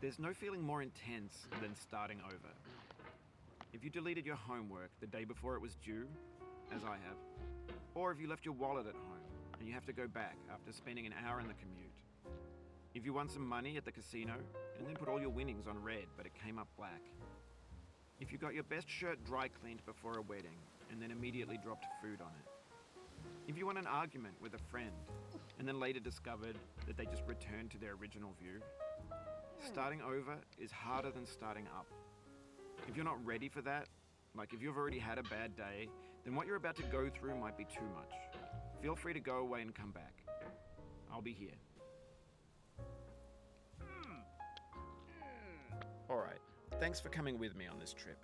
There's no feeling more intense than starting over. If you deleted your homework the day before it was due, as I have, or if you left your wallet at home and you have to go back after spending an hour in the commute. If you won some money at the casino and then put all your winnings on red but it came up black. If you got your best shirt dry cleaned before a wedding and then immediately dropped food on it. If you won an argument with a friend and then later discovered that they just returned to their original view. Starting over is harder than starting up. If you're not ready for that, like if you've already had a bad day, then what you're about to go through might be too much. Feel free to go away and come back. I'll be here. Alright, thanks for coming with me on this trip.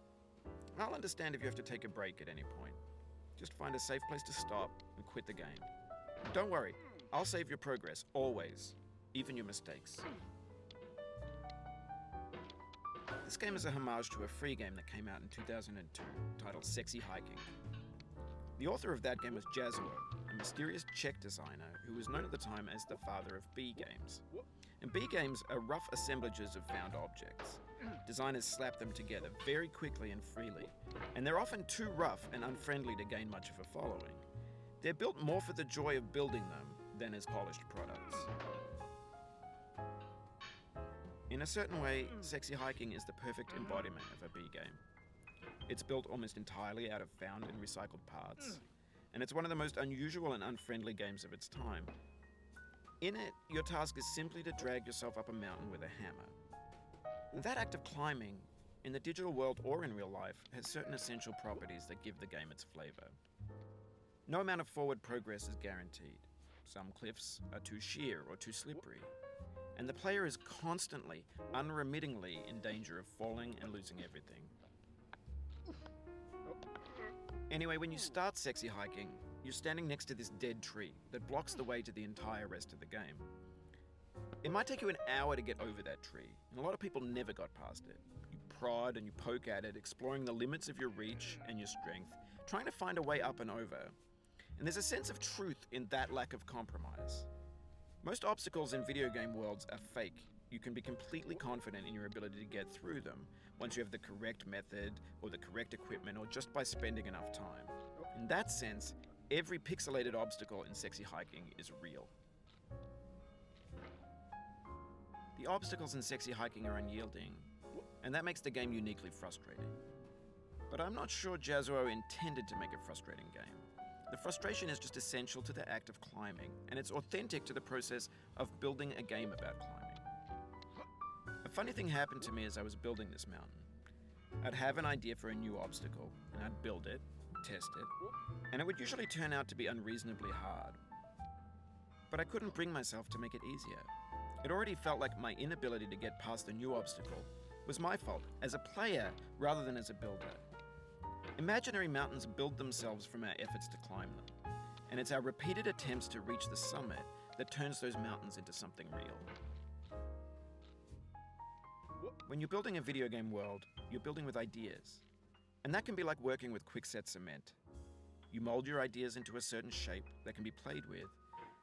I'll understand if you have to take a break at any point. Just find a safe place to stop and quit the game. Don't worry, I'll save your progress, always, even your mistakes. This game is a homage to a free game that came out in 2002, titled Sexy Hiking. The author of that game was Jazuo, a mysterious Czech designer who was known at the time as the father of B games. And B games are rough assemblages of found objects. Designers slap them together very quickly and freely, and they're often too rough and unfriendly to gain much of a following. They're built more for the joy of building them than as polished products. In a certain way, Sexy Hiking is the perfect embodiment of a B game. It's built almost entirely out of found and recycled parts, and it's one of the most unusual and unfriendly games of its time. In it, your task is simply to drag yourself up a mountain with a hammer. And that act of climbing, in the digital world or in real life, has certain essential properties that give the game its flavor. No amount of forward progress is guaranteed. Some cliffs are too sheer or too slippery, and the player is constantly, unremittingly in danger of falling and losing everything. Anyway, when you start Sexy Hiking, you're standing next to this dead tree that blocks the way to the entire rest of the game. It might take you an hour to get over that tree, and a lot of people never got past it. You prod and you poke at it, exploring the limits of your reach and your strength, trying to find a way up and over. And there's a sense of truth in that lack of compromise. Most obstacles in video game worlds are fake. You can be completely confident in your ability to get through them once you have the correct method or the correct equipment or just by spending enough time. In that sense, every pixelated obstacle in Sexy Hiking is real. The obstacles in Sexy Hiking are unyielding, and that makes the game uniquely frustrating. But I'm not sure Jazuo intended to make a frustrating game. The frustration is just essential to the act of climbing, and it's authentic to the process of building a game about climbing. A funny thing happened to me as I was building this mountain. I'd have an idea for a new obstacle, and I'd build it, test it, and it would usually turn out to be unreasonably hard. But I couldn't bring myself to make it easier. It already felt like my inability to get past the new obstacle was my fault as a player rather than as a builder. Imaginary mountains build themselves from our efforts to climb them, and it's our repeated attempts to reach the summit that turns those mountains into something real. When you're building a video game world, you're building with ideas, and that can be like working with quickset cement. You mold your ideas into a certain shape that can be played with,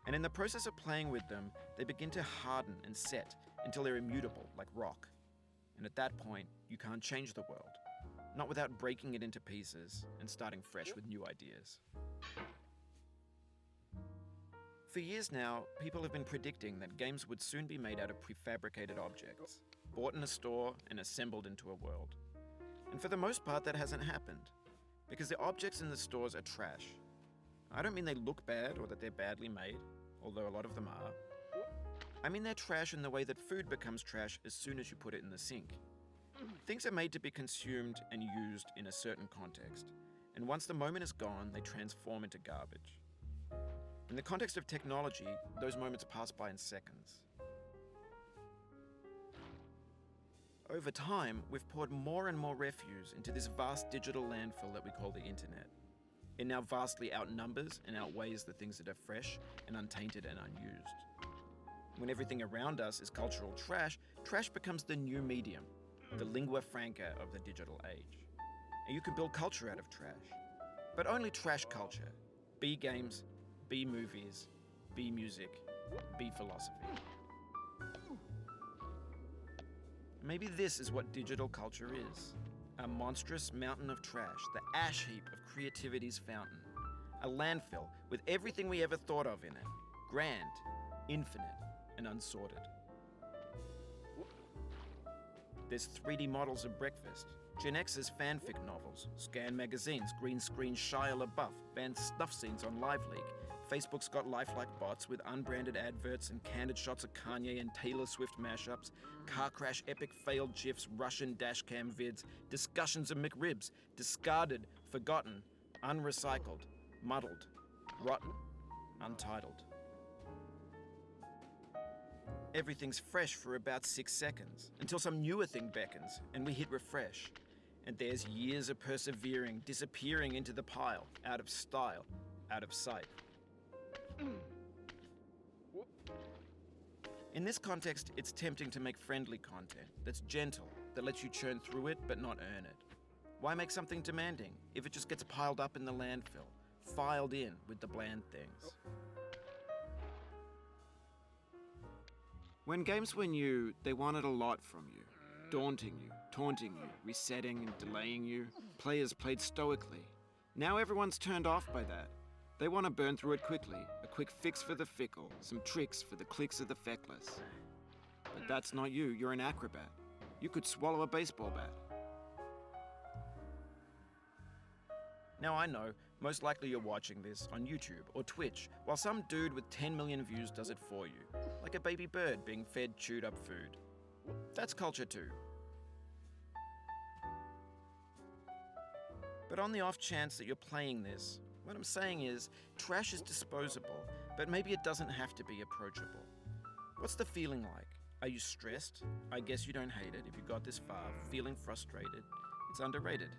and in the process of playing with them, they begin to harden and set until they're immutable, like rock. And at that point, you can't change the world. Not without breaking it into pieces and starting fresh with new ideas. For years now, people have been predicting that games would soon be made out of prefabricated objects, bought in a store and assembled into a world. And for the most part, that hasn't happened, because the objects in the stores are trash. I don't mean they look bad or that they're badly made, although a lot of them are. I mean they're trash in the way that food becomes trash as soon as you put it in the sink. Things are made to be consumed and used in a certain context, and once the moment is gone, they transform into garbage. In the context of technology, those moments pass by in seconds. Over time, we've poured more and more refuse into this vast digital landfill that we call the internet. It now vastly outnumbers and outweighs the things that are fresh and untainted and unused. When everything around us is cultural trash, trash becomes the new medium, the lingua franca of the digital age. And you can build culture out of trash. But only trash culture. B games, B movies, B music, B philosophy. Maybe this is what digital culture is. A monstrous mountain of trash, the ash heap of creativity's fountain. A landfill with everything we ever thought of in it. Grand, infinite, and unsorted. There's 3D models of breakfast, Gen X's fanfic novels, Scan magazines, green screen Shia LaBeouf, banned snuff scenes on LiveLeak. Facebook's got lifelike bots with unbranded adverts and candid shots of Kanye and Taylor Swift mashups, car crash epic failed GIFs, Russian dashcam vids, discussions of McRibs, discarded, forgotten, unrecycled, muddled, rotten, untitled. Everything's fresh for about 6 seconds, until some newer thing beckons, and we hit refresh. And there's years of persevering, disappearing into the pile, out of style, out of sight. In this context, it's tempting to make friendly content that's gentle, that lets you churn through it but not earn it. Why make something demanding if it just gets piled up in the landfill, filed in with the bland things? When games were new, they wanted a lot from you. Daunting you, taunting you, resetting and delaying you. Players played stoically. Now everyone's turned off by that. They want to burn through it quickly, a quick fix for the fickle, some tricks for the clicks of the feckless. But that's not you, you're an acrobat. You could swallow a baseball bat. Now I know, most likely you're watching this on YouTube or Twitch, while some dude with 10 million views does it for you, like a baby bird being fed chewed up food. That's culture too. But on the off chance that you're playing this, what I'm saying is, trash is disposable, but maybe it doesn't have to be approachable. What's the feeling like? Are you stressed? I guess you don't hate it if you got this far, feeling frustrated. It's underrated.